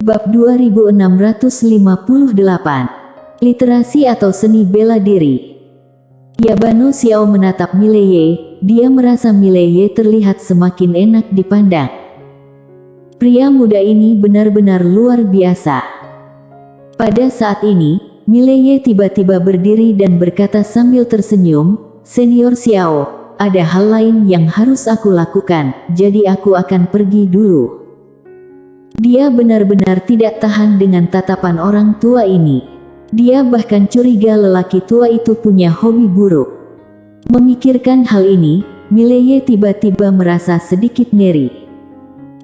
Bab 2658. Literasi atau seni bela diri. Yabano Xiao menatap Mileye, dia merasa Mileye terlihat semakin enak dipandang. Pria muda ini benar-benar luar biasa. Pada saat ini, Mileye tiba-tiba berdiri dan berkata sambil tersenyum, "Senior Xiao, ada hal lain yang harus aku lakukan, jadi aku akan pergi dulu." Dia benar-benar tidak tahan dengan tatapan orang tua ini. Dia bahkan curiga lelaki tua itu punya hobi buruk. Memikirkan hal ini, Mileye tiba-tiba merasa sedikit ngeri.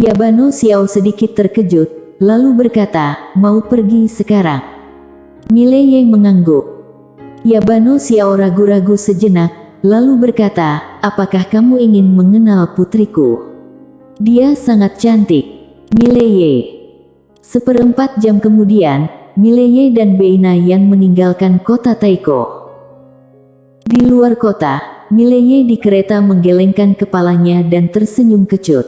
Yabano Xiao sedikit terkejut, lalu berkata, "Mau pergi sekarang?" Mileye mengangguk. Yabano Xiao ragu-ragu sejenak, lalu berkata, "Apakah kamu ingin mengenal putriku? Dia sangat cantik." Mileye. Seperempat jam kemudian, Mileye dan Beina Yan meninggalkan kota Taiko. Di luar kota, Mileye di kereta menggelengkan kepalanya dan tersenyum kecut.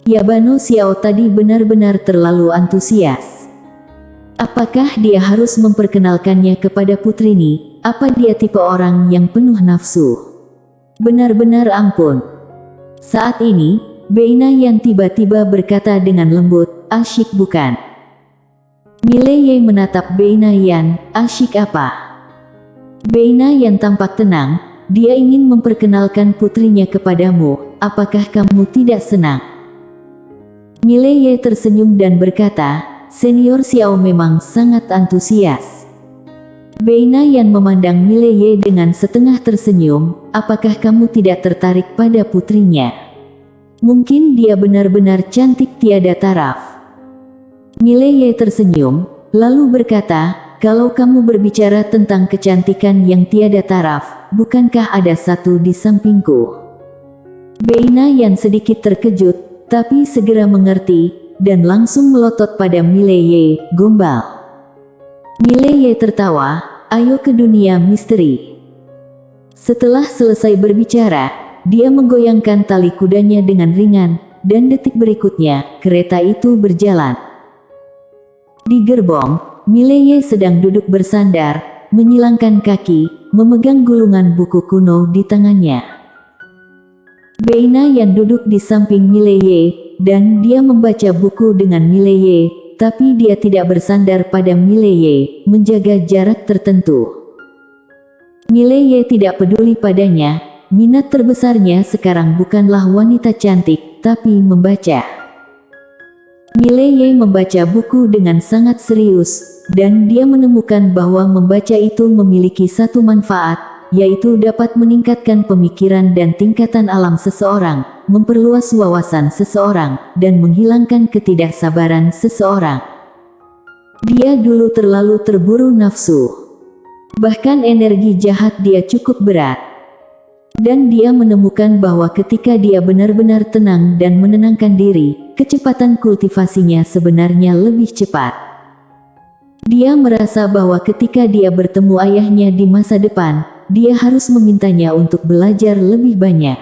Yabano Xiao tadi benar-benar terlalu antusias. Apakah dia harus memperkenalkannya kepada putrinya? Apa dia tipe orang yang penuh nafsu? Benar-benar ampun. Saat ini, Beina Yan tiba-tiba berkata dengan lembut, "Asyik bukan?" Mileye menatap Beina Yan, "Asyik apa?" Beina Yan tampak tenang, "Dia ingin memperkenalkan putrinya kepadamu, apakah kamu tidak senang?" Mileye tersenyum dan berkata, "Senior Xiao memang sangat antusias." Beina Yan memandang Mileye dengan setengah tersenyum, "Apakah kamu tidak tertarik pada putrinya? Mungkin dia benar-benar cantik tiada taraf." Mileye tersenyum, lalu berkata, "Kalau kamu berbicara tentang kecantikan yang tiada taraf, bukankah ada satu di sampingku?" Beina Yan sedikit terkejut, tapi segera mengerti, dan langsung melotot pada Mileye, gombal. Mileye tertawa, "Ayo ke dunia misteri." Setelah selesai berbicara, dia menggoyangkan tali kudanya dengan ringan, dan detik berikutnya, kereta itu berjalan. Di gerbong, Mileye sedang duduk bersandar, menyilangkan kaki, memegang gulungan buku kuno di tangannya. Beina yang duduk di samping Mileye, dan dia membaca buku dengan Mileye, tapi dia tidak bersandar pada Mileye, menjaga jarak tertentu. Mileye tidak peduli padanya. Minat terbesarnya sekarang bukanlah wanita cantik, tapi membaca. Mileye membaca buku dengan sangat serius, dan dia menemukan bahwa membaca itu memiliki satu manfaat, yaitu dapat meningkatkan pemikiran dan tingkatan alam seseorang, memperluas wawasan seseorang, dan menghilangkan ketidaksabaran seseorang. Dia dulu terlalu terburu nafsu. Bahkan energi jahat dia cukup berat. Dan dia menemukan bahwa ketika dia benar-benar tenang dan menenangkan diri, kecepatan kultivasinya sebenarnya lebih cepat. Dia merasa bahwa ketika dia bertemu ayahnya di masa depan, dia harus memintanya untuk belajar lebih banyak.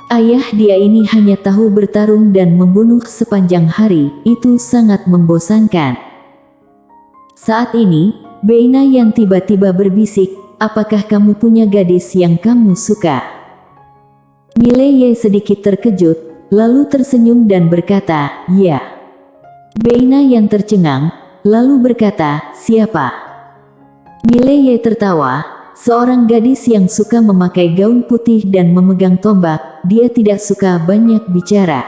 Ayah dia ini hanya tahu bertarung dan membunuh sepanjang hari, itu sangat membosankan. Saat ini, Beina yang tiba-tiba berbisik, "Apakah kamu punya gadis yang kamu suka?" Mileye sedikit terkejut, lalu tersenyum dan berkata, "Ya." Beina yang tercengang, lalu berkata, "Siapa?" Mileye tertawa, "Seorang gadis yang suka memakai gaun putih dan memegang tombak, dia tidak suka banyak bicara."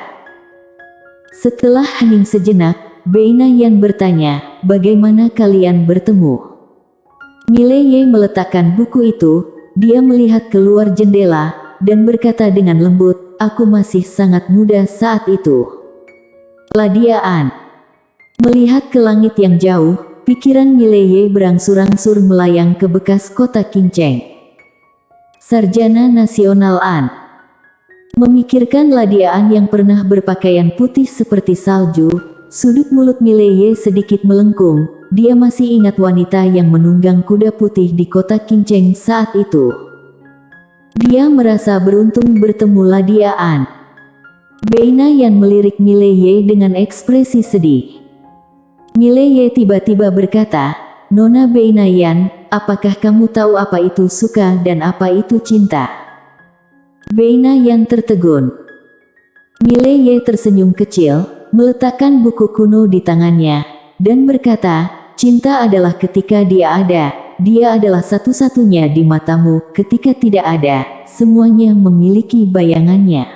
Setelah hening sejenak, Beina yang bertanya, "Bagaimana kalian bertemu?" Mileye meletakkan buku itu, dia melihat keluar jendela, dan berkata dengan lembut, "Aku masih sangat muda saat itu." Ladiaan. Melihat ke langit yang jauh, pikiran Mileye berangsur-angsur melayang ke bekas kota Qingcheng. Sarjana Nasional An. Memikirkan Ladiaan yang pernah berpakaian putih seperti salju, sudut mulut Mileye sedikit melengkung. Dia masih ingat wanita yang menunggang kuda putih di kota Qingcheng saat itu. Dia merasa beruntung bertemu Ladiaan. Beina Yan melirik Mileye dengan ekspresi sedih. Mileye tiba-tiba berkata, "Nona Beinayan, apakah kamu tahu apa itu suka dan apa itu cinta?" Beinayan tertegun. Mileye tersenyum kecil, meletakkan buku kuno di tangannya, dan berkata, "Cinta adalah ketika dia ada, dia adalah satu-satunya di matamu, ketika tidak ada, semuanya memiliki bayangannya.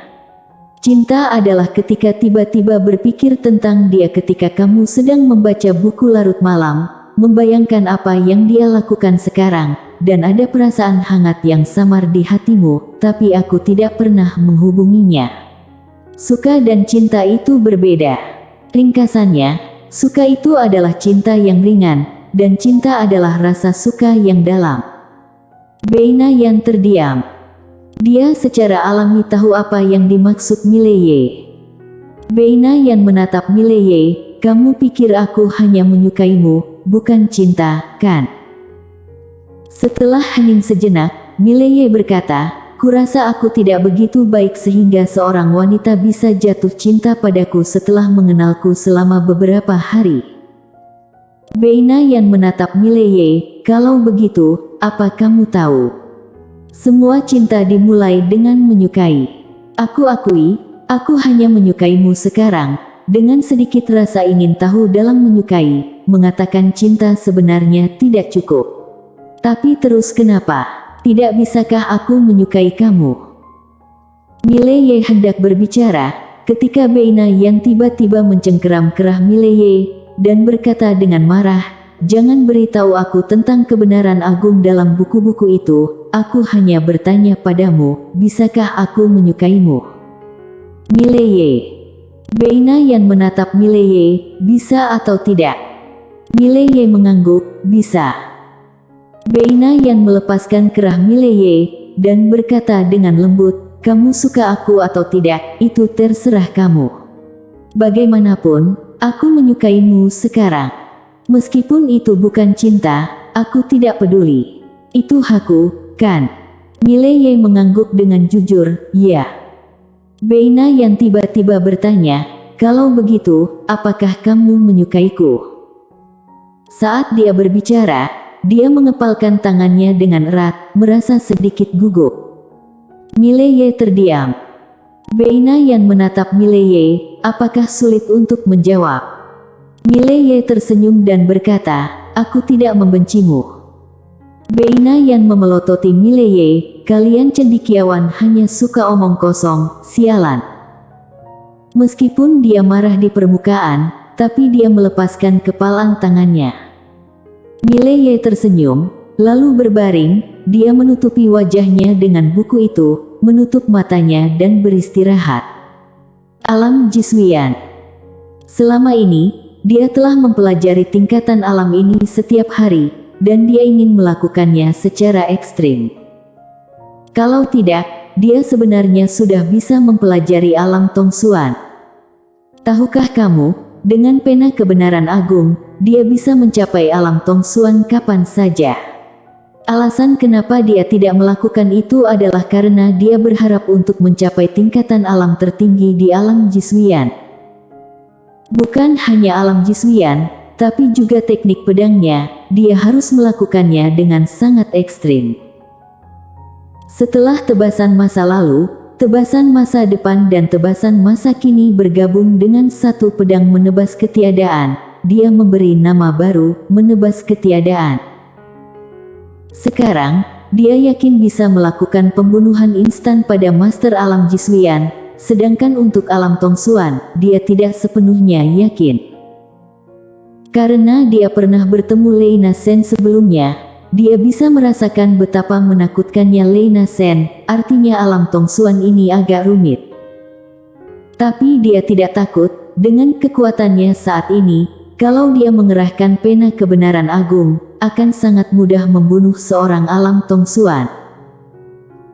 Cinta adalah ketika tiba-tiba berpikir tentang dia ketika kamu sedang membaca buku larut malam, membayangkan apa yang dia lakukan sekarang, dan ada perasaan hangat yang samar di hatimu, tapi aku tidak pernah menghubunginya." Suka dan cinta itu berbeda. Ringkasannya, suka itu adalah cinta yang ringan, dan cinta adalah rasa suka yang dalam. Beinayan terdiam. Dia secara alami tahu apa yang dimaksud Mileye. Beinayan menatap Mileye, "Kamu pikir aku hanya menyukaimu, bukan cinta, kan?" Setelah hening sejenak, Mileye berkata, "Kurasa aku tidak begitu baik sehingga seorang wanita bisa jatuh cinta padaku setelah mengenalku selama beberapa hari." Beinayan menatap Mileye, "Kalau begitu, apa kamu tahu? Semua cinta dimulai dengan menyukai. Aku akui, aku hanya menyukaimu sekarang." Dengan sedikit rasa ingin tahu dalam menyukai, mengatakan cinta sebenarnya tidak cukup. "Tapi terus kenapa? Tidak bisakah aku menyukai kamu?" Mileye hendak berbicara, ketika Beinayan tiba-tiba mencengkeram kerah Mileye, dan berkata dengan marah, "Jangan beritahu aku tentang kebenaran agung dalam buku-buku itu, aku hanya bertanya padamu, bisakah aku menyukaimu?" Mileye. Beinayan menatap Mileye, "Bisa atau tidak?" Mileye mengangguk, "Bisa." Beinayan melepaskan kerah Mileye, dan berkata dengan lembut, "Kamu suka aku atau tidak, itu terserah kamu. Bagaimanapun, aku menyukaimu sekarang. Meskipun itu bukan cinta, aku tidak peduli. Itu hakku, kan?" Mileye mengangguk dengan jujur, "Ya." Beinayan tiba-tiba bertanya, "Kalau begitu, apakah kamu menyukaiku?" Saat dia berbicara, dia mengepalkan tangannya dengan erat, merasa sedikit gugup. Mileye terdiam. Beinayan menatap Mileye, apakah sulit untuk menjawab? Mileye tersenyum dan berkata, "Aku tidak membencimu." Beinayan memelototi Mileye, "Kalian cendekiawan hanya suka omong kosong, sialan." Meskipun dia marah di permukaan, tapi dia melepaskan kepalan tangannya. Mileye tersenyum, lalu berbaring, dia menutupi wajahnya dengan buku itu, menutup matanya dan beristirahat. Alam Jiswian. Selama ini, dia telah mempelajari tingkatan alam ini setiap hari, dan dia ingin melakukannya secara ekstrim. Kalau tidak, dia sebenarnya sudah bisa mempelajari alam Tongsuan. Tahukah kamu, dengan pena kebenaran agung, dia bisa mencapai alam Tongsuan kapan saja. Alasan kenapa dia tidak melakukan itu adalah karena dia berharap untuk mencapai tingkatan alam tertinggi di alam Jiswian. Bukan hanya alam Jiswian, tapi juga teknik pedangnya, dia harus melakukannya dengan sangat ekstrim. Setelah tebasan masa lalu, tebasan masa depan dan tebasan masa kini bergabung dengan satu pedang menebas ketiadaan, dia memberi nama baru, menebas ketiadaan. Sekarang, dia yakin bisa melakukan pembunuhan instan pada Master Alam Jiswian, sedangkan untuk alam Tongsuan, dia tidak sepenuhnya yakin. Karena dia pernah bertemu Leina Sen sebelumnya, dia bisa merasakan betapa menakutkannya Leina Sen, artinya alam Tongsuan ini agak rumit. Tapi dia tidak takut, dengan kekuatannya saat ini, kalau dia mengerahkan pena kebenaran agung, akan sangat mudah membunuh seorang alam Tongsuan.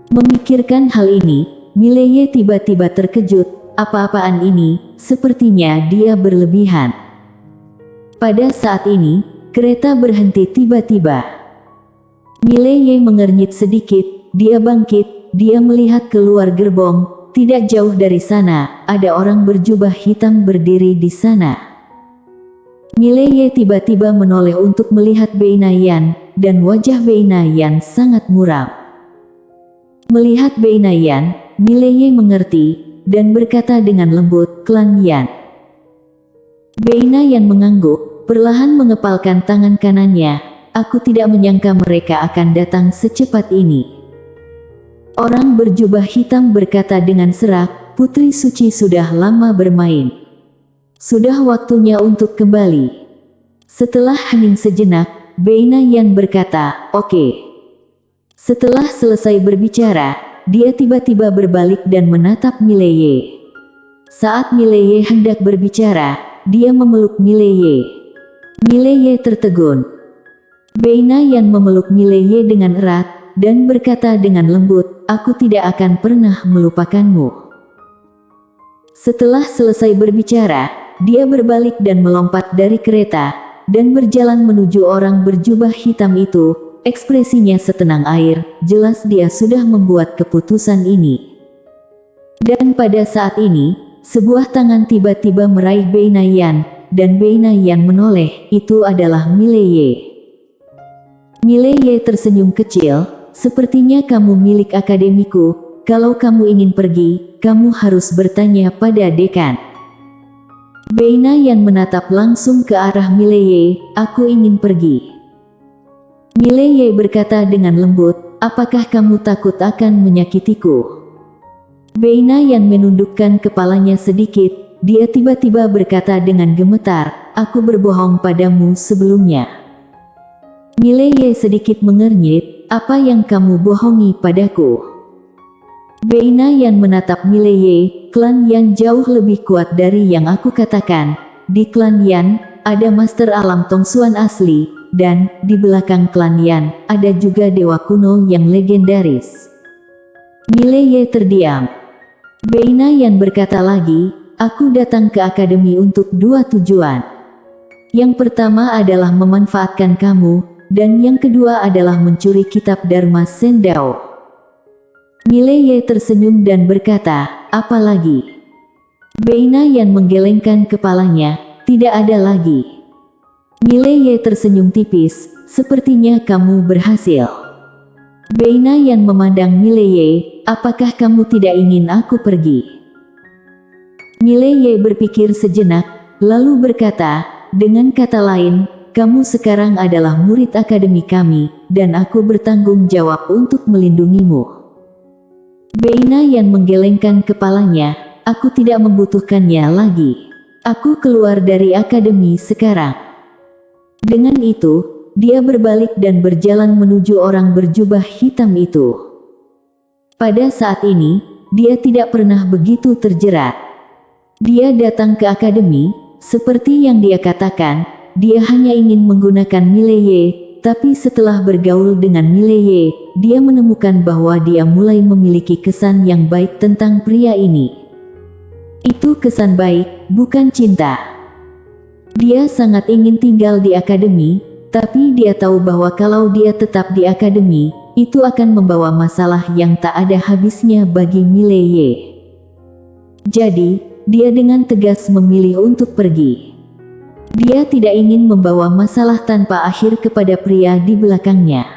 Memikirkan hal ini, Mileye tiba-tiba terkejut, apa-apaan ini, sepertinya dia berlebihan. Pada saat ini, kereta berhenti tiba-tiba. Mileye mengernyit sedikit, dia bangkit, dia melihat keluar gerbong, tidak jauh dari sana, ada orang berjubah hitam berdiri di sana. Mileye tiba-tiba menoleh untuk melihat Beinayan, dan wajah Beinayan sangat muram. Melihat Beinayan, Mileye mengerti, dan berkata dengan lembut, "Klan Yan." Beinayan mengangguk, perlahan mengepalkan tangan kanannya. "Aku tidak menyangka mereka akan datang secepat ini." Orang berjubah hitam berkata dengan serak, "Putri Suci sudah lama bermain. Sudah waktunya untuk kembali." Setelah hening sejenak, Beinayan berkata, "Oke." Setelah selesai berbicara, dia tiba-tiba berbalik dan menatap Mileye. Saat Mileye hendak berbicara, dia memeluk Mileye. Mileye tertegun. Beinayan memeluk Mileye dengan erat, dan berkata dengan lembut, "Aku tidak akan pernah melupakanmu." Setelah selesai berbicara, dia berbalik dan melompat dari kereta, dan berjalan menuju orang berjubah hitam itu. Ekspresinya setenang air, jelas dia sudah membuat keputusan ini. Dan pada saat ini, sebuah tangan tiba-tiba meraih Beinayan, dan Beinayan menoleh. Itu adalah Mileye. Mileye tersenyum kecil, "Sepertinya kamu milik akademiku. Kalau kamu ingin pergi, kamu harus bertanya pada dekan." Beinayan menatap langsung ke arah Mileye, "Aku ingin pergi." Mileye berkata dengan lembut, "Apakah kamu takut akan menyakitiku?" Beinayan menundukkan kepalanya sedikit, dia tiba-tiba berkata dengan gemetar, "Aku berbohong padamu sebelumnya." Mileye sedikit mengernyit, "Apa yang kamu bohongi padaku?" Beinayan menatap Mileye, "Klan Yan jauh lebih kuat dari yang aku katakan. Di klan Yan, ada Master Alam Tongsuan asli, dan di belakang klan Yan, ada juga dewa kuno yang legendaris." Mileye terdiam. Beinayan berkata lagi, "Aku datang ke akademi untuk dua tujuan. Yang pertama adalah memanfaatkan kamu, dan yang kedua adalah mencuri kitab Dharma Sendao." Mileye tersenyum dan berkata, "Apa lagi?" Beinayan menggelengkan kepalanya, "Tidak ada lagi." Mileye tersenyum tipis, "Sepertinya kamu berhasil." Beinayan memandang Mileye, "Apakah kamu tidak ingin aku pergi?" Mileye berpikir sejenak, lalu berkata, "Dengan kata lain, kamu sekarang adalah murid akademi kami, dan aku bertanggung jawab untuk melindungimu." Beinayan menggelengkan kepalanya, "Aku tidak membutuhkannya lagi. Aku keluar dari akademi sekarang." Dengan itu, dia berbalik dan berjalan menuju orang berjubah hitam itu. Pada saat ini, dia tidak pernah begitu terjerat. Dia datang ke akademi, seperti yang dia katakan, dia hanya ingin menggunakan Mileye, tapi setelah bergaul dengan Mileye, dia menemukan bahwa dia mulai memiliki kesan yang baik tentang pria ini. Itu kesan baik, bukan cinta. Dia sangat ingin tinggal di akademi, tapi dia tahu bahwa kalau dia tetap di akademi, itu akan membawa masalah yang tak ada habisnya bagi Mileye. Jadi, dia dengan tegas memilih untuk pergi. Dia tidak ingin membawa masalah tanpa akhir kepada pria di belakangnya.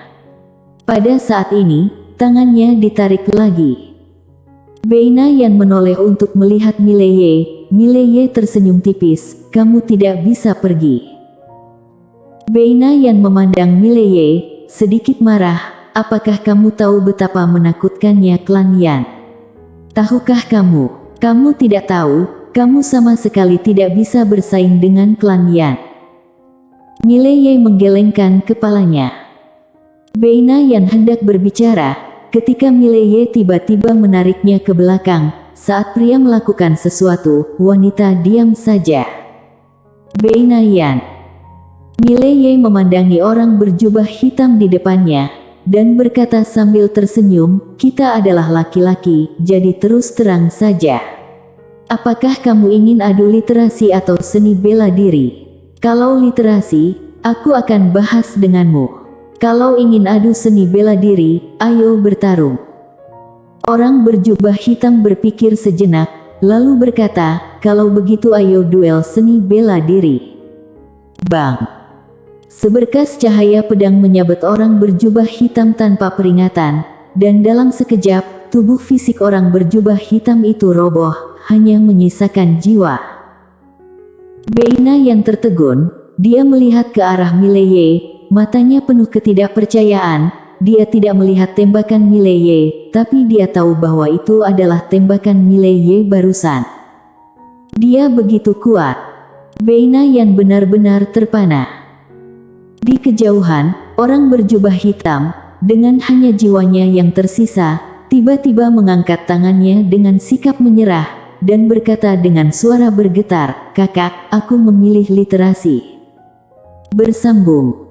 Pada saat ini, tangannya ditarik lagi. Beinayan menoleh untuk melihat Mileye. Mileye tersenyum tipis, "Kamu tidak bisa pergi." Beinayan memandang Mileye, sedikit marah, "Apakah kamu tahu betapa menakutkannya klan Yan? Tahukah kamu? Kamu tidak tahu, kamu sama sekali tidak bisa bersaing dengan klan Yan." Mileye menggelengkan kepalanya. Beinayan hendak berbicara, ketika Mileye tiba-tiba menariknya ke belakang. Saat pria melakukan sesuatu, wanita diam saja. Beinayan. Mileye memandangi orang berjubah hitam di depannya, dan berkata sambil tersenyum, "Kita adalah laki-laki, jadi terus terang saja. Apakah kamu ingin adu literasi atau seni bela diri? Kalau literasi, aku akan bahas denganmu. Kalau ingin adu seni bela diri, ayo bertarung." Orang berjubah hitam berpikir sejenak, lalu berkata, "Kalau begitu ayo duel seni bela diri." Bang! Seberkas cahaya pedang menyabet orang berjubah hitam tanpa peringatan, dan dalam sekejap, tubuh fisik orang berjubah hitam itu roboh, hanya menyisakan jiwa. Beina yang tertegun, dia melihat ke arah Mileye, matanya penuh ketidakpercayaan. Dia tidak melihat tembakan Mileye, tapi dia tahu bahwa itu adalah tembakan Mileye barusan. Dia begitu kuat. Beina yang benar-benar terpana. Di kejauhan, orang berjubah hitam, dengan hanya jiwanya yang tersisa, tiba-tiba mengangkat tangannya dengan sikap menyerah, dan berkata dengan suara bergetar, "Kakak, aku memilih literasi." Bersambung.